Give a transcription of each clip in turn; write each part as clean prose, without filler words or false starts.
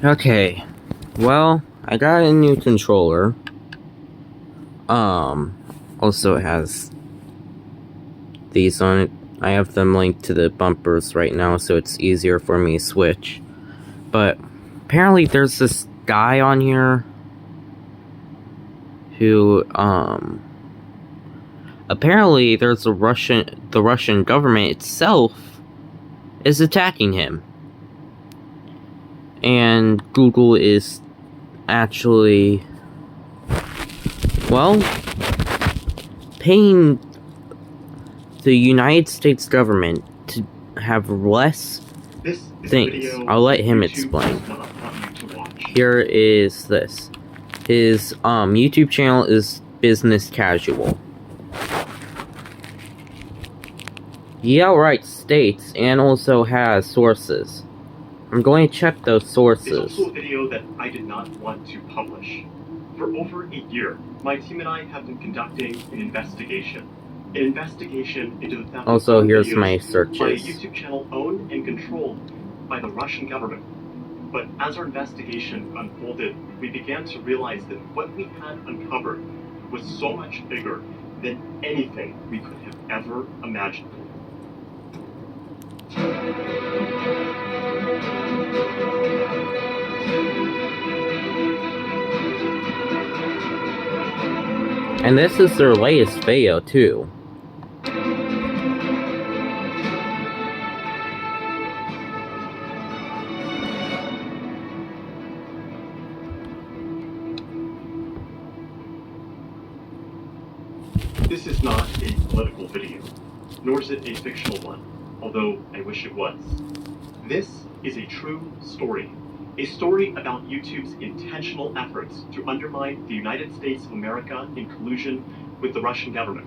Okay, well, I got a new controller. Also it has these on it. I have them linked to the bumpers right now, so it's easier for me to switch. But apparently there's this guy on here who, apparently there's the Russian government itself is attacking him. And Google is actually, well, paying the United States government to have less things. I'll let him explain. Here is this. His YouTube channel is Business Casual. He outright states and also has sources. I'm going to check those sources. It's also a video that I did not want to publish. For over a year, my team and I have been conducting an investigation. An investigation into the theft also, of here's videos my searches. by a YouTube channel owned and controlled by the Russian government. But as our investigation unfolded, we began to realize that what we had uncovered was so much bigger than anything we could have ever imagined. And this is their latest video, too. This is not a political video, nor is it a fictional one, although I wish it was. This is a true story. A story about YouTube's intentional efforts to undermine the United States of America in collusion with the Russian government.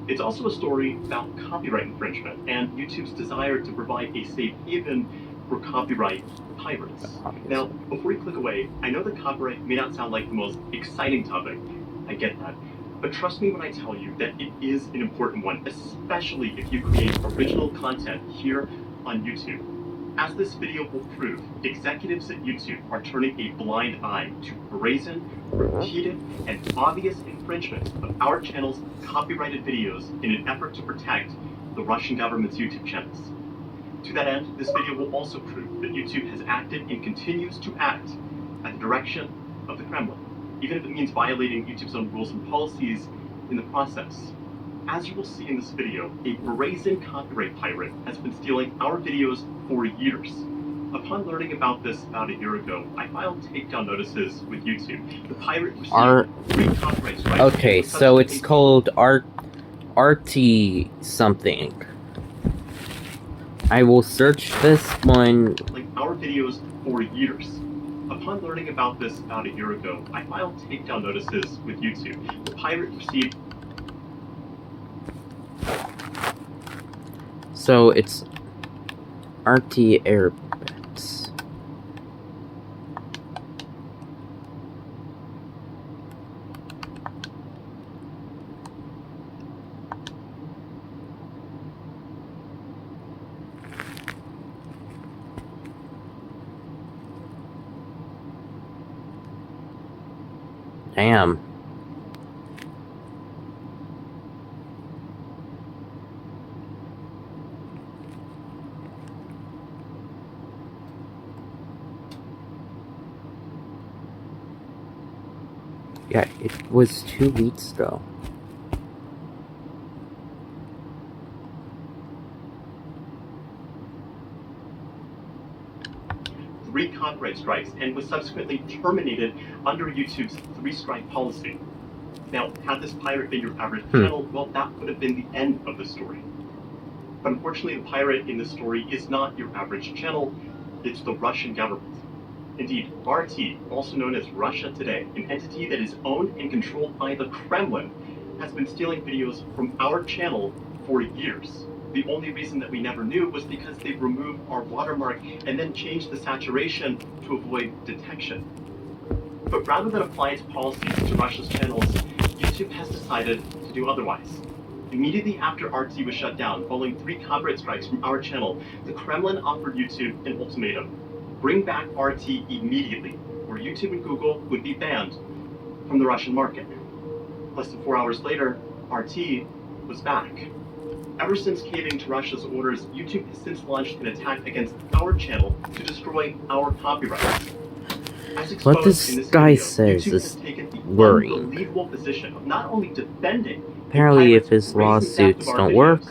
It's also a story about copyright infringement and YouTube's desire to provide a safe haven for copyright pirates. Now, before you click away, I know that copyright may not sound like the most exciting topic. I get that. But trust me when I tell you that it is an important one, especially if you create original content here on YouTube. As this video will prove, executives at YouTube are turning a blind eye to brazen, repeated, and obvious infringement of our channel's copyrighted videos in an effort to protect the Russian government's YouTube channels. To that end, this video will also prove that YouTube has acted and continues to act at the direction of the Kremlin, even if it means violating YouTube's own rules and policies in the process. As you will see in this video, a brazen copyright pirate has been stealing our videos for years. Upon learning about this about a year ago, I filed takedown notices with YouTube. The pirate received 3 copyright strikes. Okay, so it's called RT something. I will search this one. Like our videos for years. Upon learning about this about a year ago, I filed takedown notices with YouTube. The pirate received. So it's RT Airbits. Damn. Yeah, it was 2 weeks ago. Three copyright strikes and was subsequently terminated under YouTube's 3-strike policy. Now, had this pirate been your average channel, well, that would have been the end of the story. But unfortunately, the pirate in this story is not your average channel, it's the Russian government. Indeed, RT, also known as Russia Today, an entity that is owned and controlled by the Kremlin, has been stealing videos from our channel for years. The only reason that we never knew was because they removed our watermark and then changed the saturation to avoid detection. But rather than apply its policies to Russia's channels, YouTube has decided to do otherwise. Immediately after RT was shut down, following 3 copyright strikes from our channel, the Kremlin offered YouTube an ultimatum. bring back RT immediately, or YouTube and Google would be banned from the Russian market. Less than 4 hours later, RT was back. Ever since caving to Russia's orders, YouTube has since launched an attack against our channel to destroy our copyrights. What this guy says is worrying. Unbelievable position of not only defending Apparently, if his lawsuits don't work,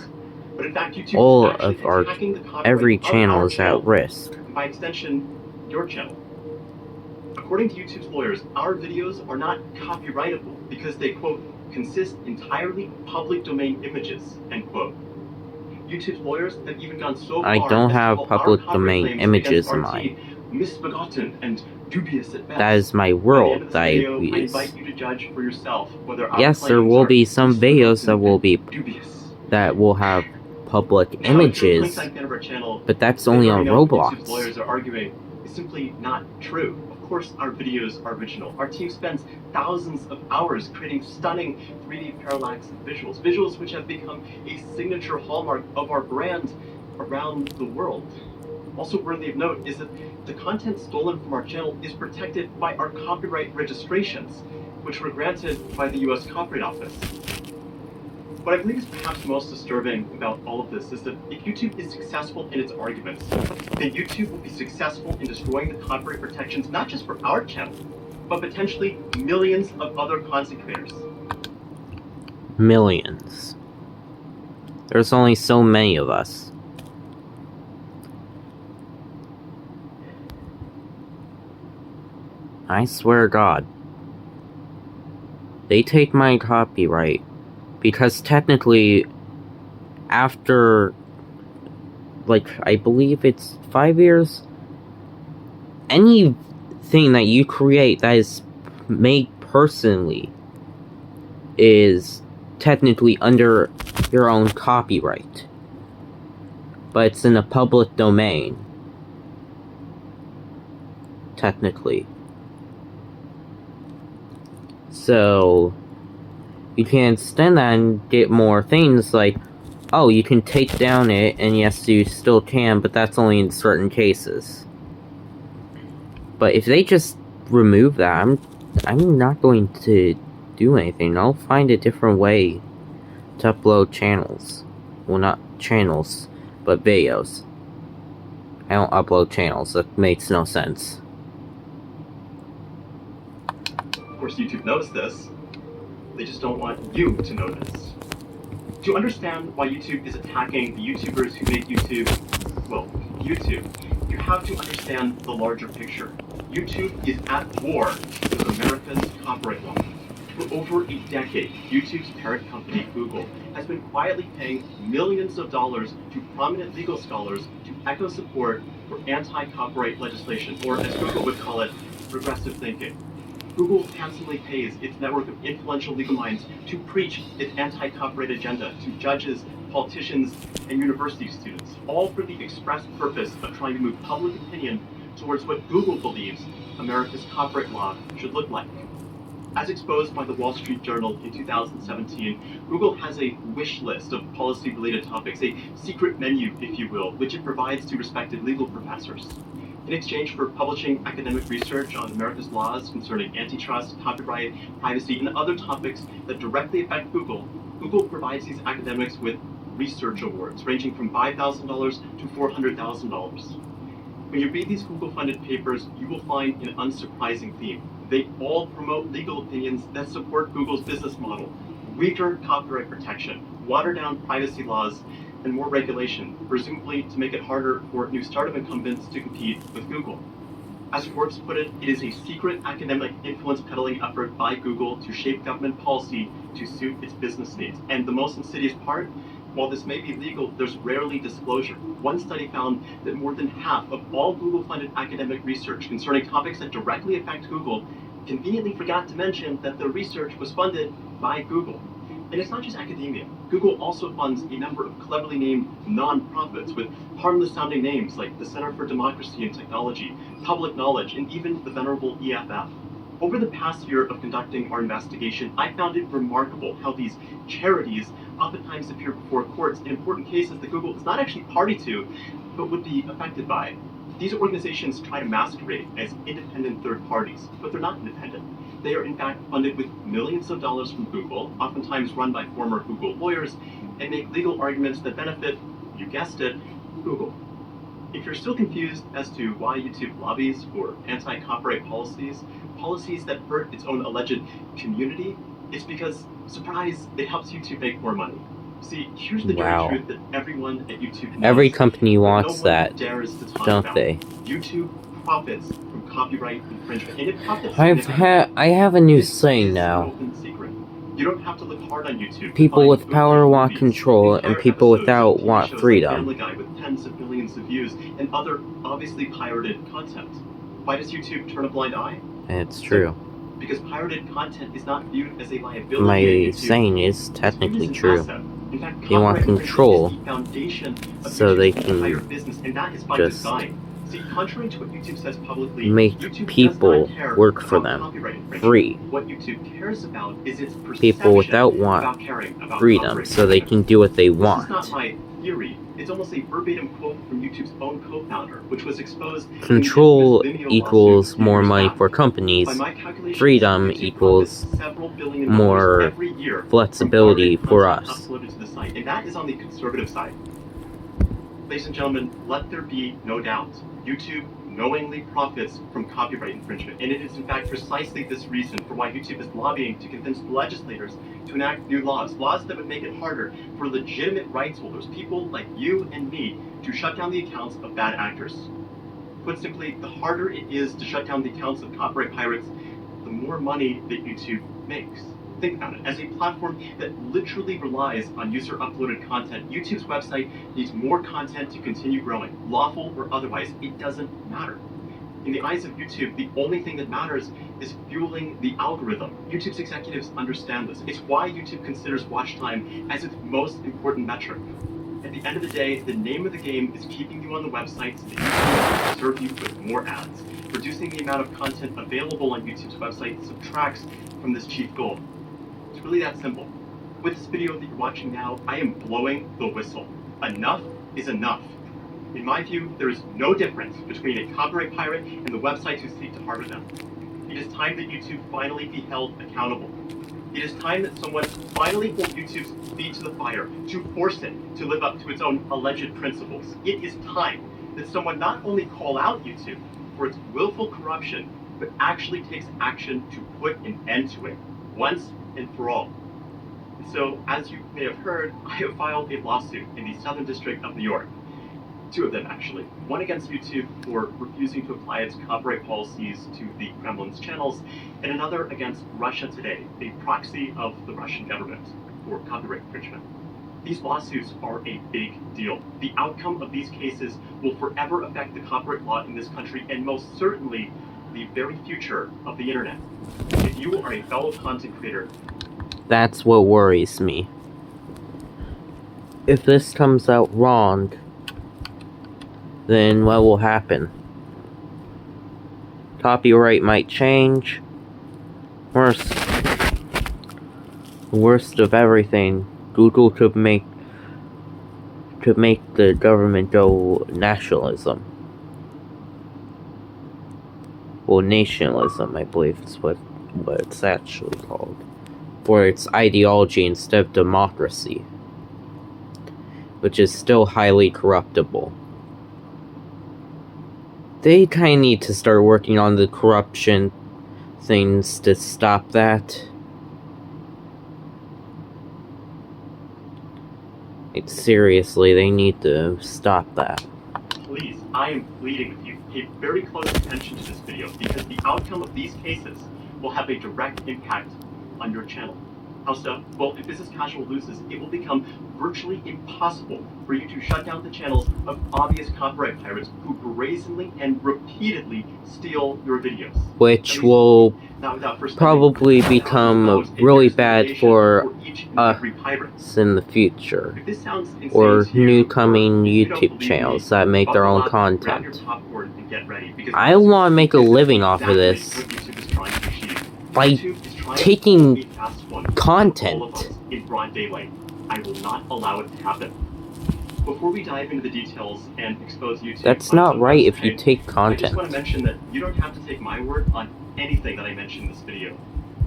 but in fact, YouTube all is actually of our attacking the copyright every of channel our is channel, at risk. and by extension, your channel. According to YouTube's lawyers, our videos are not copyrightable because they, quote, consist entirely of public domain images, end quote. YouTube's lawyers have even gone so far I don't as to have call our public copyright domain claims images in against RT mind. misbegotten and dubious at best. That is my By the end world of this that I video, I use. invite you to judge for yourself whether our Yes, there claims will are be some videos that will be dubious. that will have public Now, if you're a images, longtime fan of our channel, but that's then only you on already know what YouTube's Roblox. lawyers are arguing is simply not true. Of course, our videos are original. Our team spends thousands of hours creating stunning 3D parallax visuals which have become a signature hallmark of our brand around the world. Also worthy of note is that the content stolen from our channel is protected by our copyright registrations, which were granted by the US Copyright Office. What I believe is perhaps most disturbing about all of this is that if YouTube is successful in its arguments, then YouTube will be successful in destroying the copyright protections not just for our channel, but potentially millions of other content creators. Millions. There's only so many of us. I swear to God. They take my copyright. Because technically, after, like, I believe it's 5 years, anything that you create that is made personally is technically under your own copyright. But it's in a public domain. Technically. So you can extend that and get more things like, oh, you can take down it, and yes, you still can, but that's only in certain cases. But if they just remove that, I'm not going to do anything. I'll find a different way to upload channels. Well, not channels, but videos. I don't upload channels. That makes no sense. Of course, YouTube knows this. They just don't want you to know this. To understand why YouTube is attacking the YouTubers who make YouTube, you have to understand the larger picture. YouTube is at war with America's copyright law. For over a decade, YouTube's parent company, Google, has been quietly paying millions of dollars to prominent legal scholars to echo support for anti-copyright legislation, or as Google would call it, progressive thinking. Google handsomely pays its network of influential legal minds to preach its anti-copyright agenda to judges, politicians, and university students, all for the express purpose of trying to move public opinion towards what Google believes America's copyright law should look like. As exposed by the Wall Street Journal in 2017, Google has a wish list of policy-related topics, a secret menu, if you will, which it provides to respected legal professors. In exchange for publishing academic research on America's laws concerning antitrust, copyright, privacy, and other topics that directly affect Google, Google provides these academics with research awards ranging from $5,000 to $400,000. When you read these Google-funded papers, you will find an unsurprising theme. They all promote legal opinions that support Google's business model, weaker copyright protection, watered-down privacy laws, and more regulation, presumably to make it harder for new startup incumbents to compete with Google. As Forbes put it, it is a secret academic influence peddling effort by Google to shape government policy to suit its business needs. And the most insidious part, while this may be legal, there's rarely disclosure. One study found that more than half of all Google-funded academic research concerning topics that directly affect Google conveniently forgot to mention that the research was funded by Google. And it's not just academia. Google also funds a number of cleverly named non-profits with harmless-sounding names like the Center for Democracy and Technology, Public Knowledge, and even the venerable EFF. Over the past year of conducting our investigation, I found it remarkable how these charities oftentimes appear before courts in important cases that Google is not actually party to, but would be affected by. These organizations try to masquerade as independent third parties, but they're not independent. They are in fact funded with millions of dollars from Google, oftentimes run by former Google lawyers, and make legal arguments that benefit, you guessed it, Google. If you're still confused as to why YouTube lobbies for anti-copyright policies that hurt its own alleged community, it's because, surprise, it helps YouTube make more money. See, here's the dirty truth that everyone at YouTube knows. Every company wants no one that, dares to talk don't about. they? YouTube profits from copyright infringement, and it profits I have a new This saying is now. an open secret. You don't have to look hard on YouTube. to People find with power bootleg want movies, control, and entire people episodes without of TV want shows like freedom. Family Guy with tens of millions of views and other obviously pirated content. Why does YouTube turn a blind eye? It's true. Because pirated content is not viewed as a liability. My at YouTube. saying is It's technically viewed as an true. asset. In fact, They want copyright control, infringement is the foundation of so they YouTube's can entire business, and that is by just design. See, contrary to what YouTube says publicly, make YouTube people does not care work for about them copyright infringement. free. What YouTube cares about is its perception People without want about caring about freedom, copyright so they infringement. can do what they This is not want. my theory. It's almost a verbatim quote from YouTube's own co-founder, which was exposed in Control this Vimeo equals lawsuit a few more years money back. for companies. By my calculations, Freedom YouTube equals profits several billion more dollars every year from flexibility pirated for content us. uploaded to the site, and that is on the conservative side. Ladies and gentlemen, let there be no doubt. YouTube knowingly profits from copyright infringement, and it is in fact precisely this reason for why YouTube is lobbying to convince legislators to enact new laws that would make it harder for legitimate rights holders, people like you and me, to shut down the accounts of bad actors. Put simply, the harder it is to shut down the accounts of copyright pirates, the more money that YouTube makes. Think about it. As a platform that literally relies on user-uploaded content, YouTube's website needs more content to continue growing, lawful or otherwise. It doesn't matter. In the eyes of YouTube, the only thing that matters is fueling the algorithm. YouTube's executives understand this. It's why YouTube considers watch time as its most important metric. At the end of the day, the name of the game is keeping you on the website so that YouTube can serve you with more ads. Reducing the amount of content available on YouTube's website subtracts from this chief goal. It's really that simple. With this video that you're watching now, I am blowing the whistle. Enough is enough. In my view, there is no difference between a copyright pirate and the websites who seek to harbor them. It is time that YouTube finally be held accountable. It is time that someone finally hold YouTube's feet to the fire, to force it to live up to its own alleged principles. It is time that someone not only call out YouTube for its willful corruption, but actually takes action to put an end to it, once and for all. And so, as you may have heard, I have filed a lawsuit in the Southern District of New York. Two of them, actually. One against YouTube for refusing to apply its copyright policies to the Kremlin's channels, and another against Russia Today, a proxy of the Russian government, for copyright infringement. These lawsuits are a big deal. The outcome of these cases will forever affect the copyright law in this country, and most certainly the very future of the internet. If you are a fellow content creator, That's what worries me. If this comes out wrong, then what will happen? Copyright might change. Worst of everything, Google could make the government go nationalism. Well, nationalism, I believe is what it's actually called. For its ideology instead of democracy, which is still highly corruptible. They kind of need to start working on the corruption things to stop that. Seriously, they need to stop that. please, I am pleading with you, pay very close attention to this video because the outcome of these cases will have a direct impact on your channel. How so? Well, if Business Casual loses, it will become virtually impossible for you to shut down the channels of obvious copyright pirates who brazenly and repeatedly steal your videos. Which will Now, without first probably become really bad for each and every pirate. us in the future. If this sounds insane Or to you, new or coming if you don't YouTube believe channels me, that make their own buckle up, grab content. your popcorn and get ready, because I want to make a living off of exactly this what YouTube is trying to achieve. by YouTube is trying to taking be fast one for content. all of us in broad daylight. I will not allow it to happen. Before we dive into the details and expose YouTube... That's not right if you take I content. just want to mention that you don't have to take my word on anything that I mention in this video.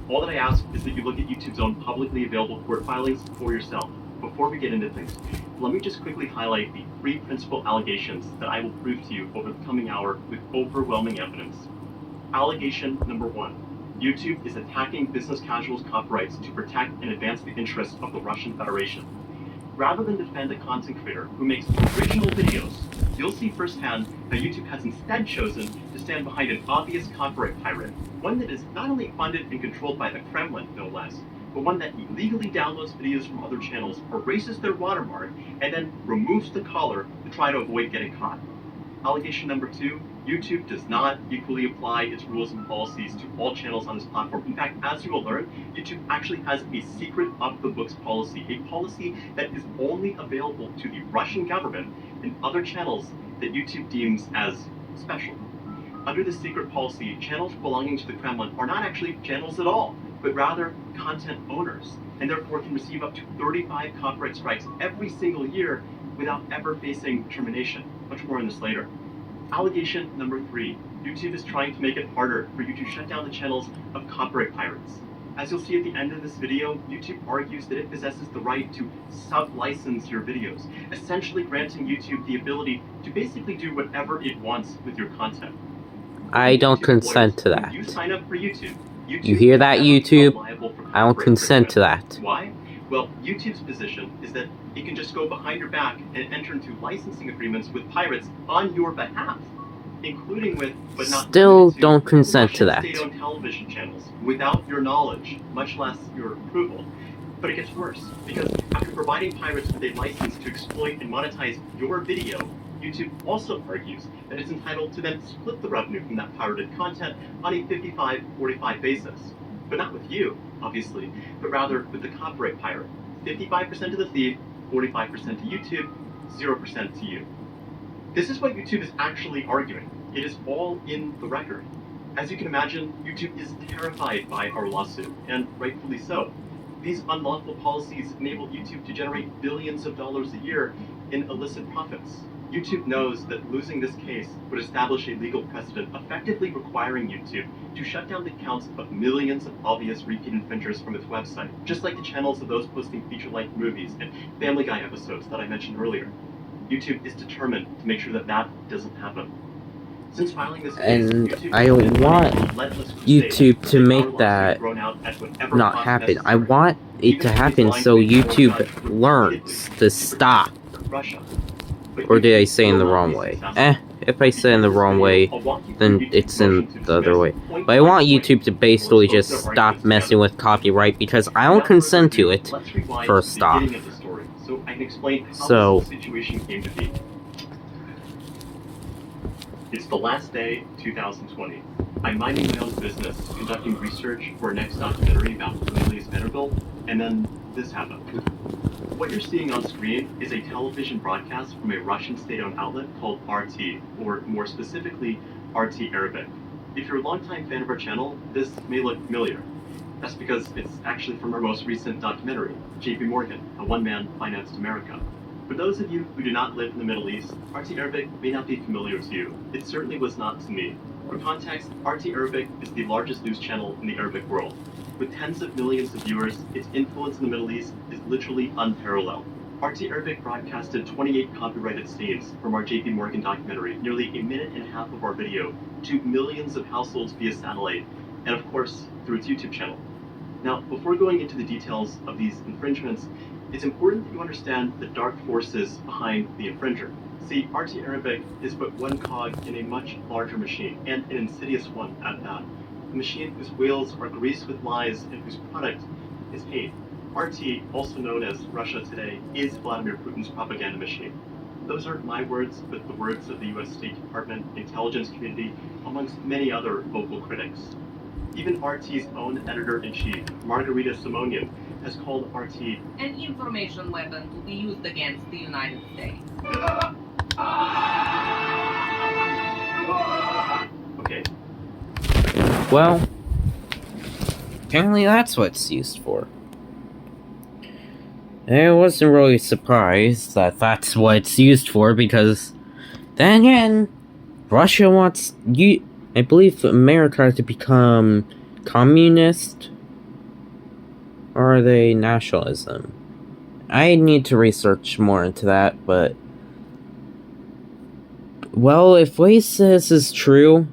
All that I ask is that you look at YouTube's own publicly available court filings for yourself. Before we get into things, let me just quickly highlight the 3 principal allegations that I will prove to you over the coming hour with overwhelming evidence. Allegation number 1. YouTube is attacking business casuals' copyrights to protect and advance the interests of the Russian Federation. Rather than defend a content creator who makes original videos, you'll see firsthand that YouTube has instead chosen to stand behind an obvious copyright pirate, one that is not only funded and controlled by the Kremlin, no less, but one that illegally downloads videos from other channels, erases their watermark, and then removes the collar to try to avoid getting caught. Allegation number 2, YouTube does not equally apply its rules and policies to all channels on this platform. In fact, as you will learn, YouTube actually has a secret of-the-books policy, a policy that is only available to the Russian government and other channels that YouTube deems as special. Under this secret policy, channels belonging to the Kremlin are not actually channels at all, but rather content owners, and therefore can receive up to 35 copyright strikes every single year without ever facing termination. Much more on this later. Allegation number 3. YouTube is trying to make it harder for you to shut down the channels of copyright pirates. As you'll see at the end of this video, YouTube argues that it possesses the right to sub-license your videos, essentially granting YouTube the ability to basically do whatever it wants with your content. I don't consent to that. You sign up for YouTube. You hear that, YouTube? I don't consent to that. Why? Well, YouTube's position is that it can just go behind your back and enter into licensing agreements with pirates on your behalf, including with, but not Still limited to, don't consent to Russian that. state-owned television channels without your knowledge, much less your approval. But it gets worse, because after providing pirates with a license to exploit and monetize your video, YouTube also argues that it's entitled to then split the revenue from that pirated content on a 55-45 basis. But not with you, obviously, but rather with the copyright pirate. 55% to the thief, 45% to YouTube, 0% to you. This is what YouTube is actually arguing. It is all in the record. As you can imagine, YouTube is terrified by our lawsuit, and rightfully so. These unlawful policies enable YouTube to generate billions of dollars a year in illicit profits. YouTube knows that losing this case would establish a legal precedent effectively requiring YouTube to shut down the accounts of millions of obvious repeat infringers from its website, just like the channels of those posting feature-length movies and Family Guy episodes that I mentioned earlier. YouTube is determined to make sure that that doesn't happen. Since filing this case, And YouTube I has been want running a relentless crusade YouTube to our make lawsuit that thrown out at whatever not cost happen. I necessary. want it to happen so YouTube learns to stop. Russia. But Or did I YouTube say in the will not wrong be way? successful. If I say in the wrong way, then it's in the other way. But I want YouTube to basically just stop messing with copyright because I don't consent to it. Let's rewind First to the off. beginning of the story, so I can explain how So- this whole situation came to be. It's the last day, 2020. I'm minding my own business, conducting research for a next documentary about Cornelius Vanderbilt, and then this happened. What you're seeing on screen is a television broadcast from a Russian state-owned outlet called RT, or more specifically, RT Arabic. If you're a longtime fan of our channel, this may look familiar. That's because it's actually from our most recent documentary, JP Morgan, a one-man financed America. For those of you who do not live in the Middle East, RT Arabic may not be familiar to you. It certainly was not to me. For context, RT Arabic is the largest news channel in the Arabic world. With tens of millions of viewers, its influence in the Middle East is literally unparalleled. RT Arabic broadcasted 28 copyrighted scenes from our JP Morgan documentary, nearly a minute and a half of our video, to millions of households via satellite, and of course, through its YouTube channel. Now, before going into the details of these infringements, it's important that you understand the dark forces behind the infringer. See, RT Arabic is but one cog in a much larger machine, and an insidious one at that. A machine whose wheels are greased with lies and whose product is hate. RT, also known as Russia Today, is Vladimir Putin's propaganda machine. Those aren't my words, but the words of the US State Department, intelligence community, amongst many other vocal critics. Even RT's own editor-in-chief, Margarita Simonian, has called RT an information weapon to be used against the United States. Okay, Well, apparently that's what it's used for. I wasn't really surprised that that's what it's used for, because then again, Russia wants I believe America to become communist, or are they nationalism? I need to research more into that, but well, if what he says is true,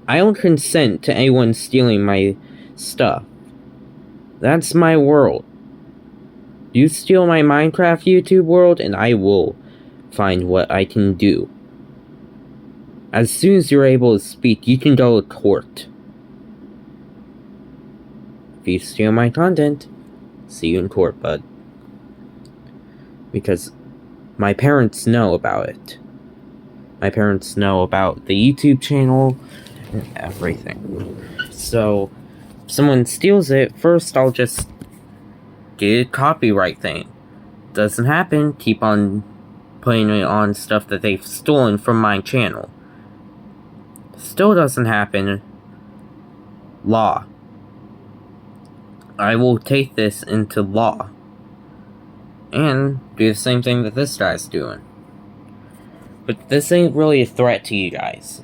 I don't consent to anyone stealing my stuff. That's my world. You steal my Minecraft YouTube world, and I will find what I can do. As soon as you're able to speak, you can go to court. If you steal my content, see you in court, bud. Because my parents know about it. My parents know about the YouTube channel and everything. So, if someone steals it, first I'll just get a copyright thing. Doesn't happen, keep on putting it on stuff that they've stolen from my channel. Still doesn't happen, law. I will take this into law. And do the same thing that this guy's doing. But this ain't really a threat to you guys.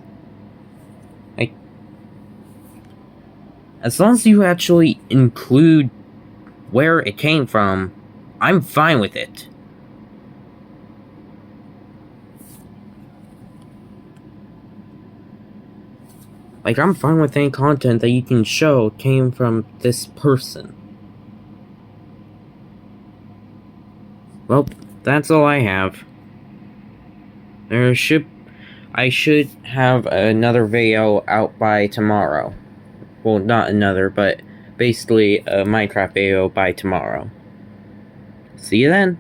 Like, as long as you actually include where it came from, I'm fine with it. Like, I'm fine with any content that you can show came from this person. Well, that's all I have. I should have another video out by tomorrow. Well, not another, but basically a Minecraft video by tomorrow. See you then.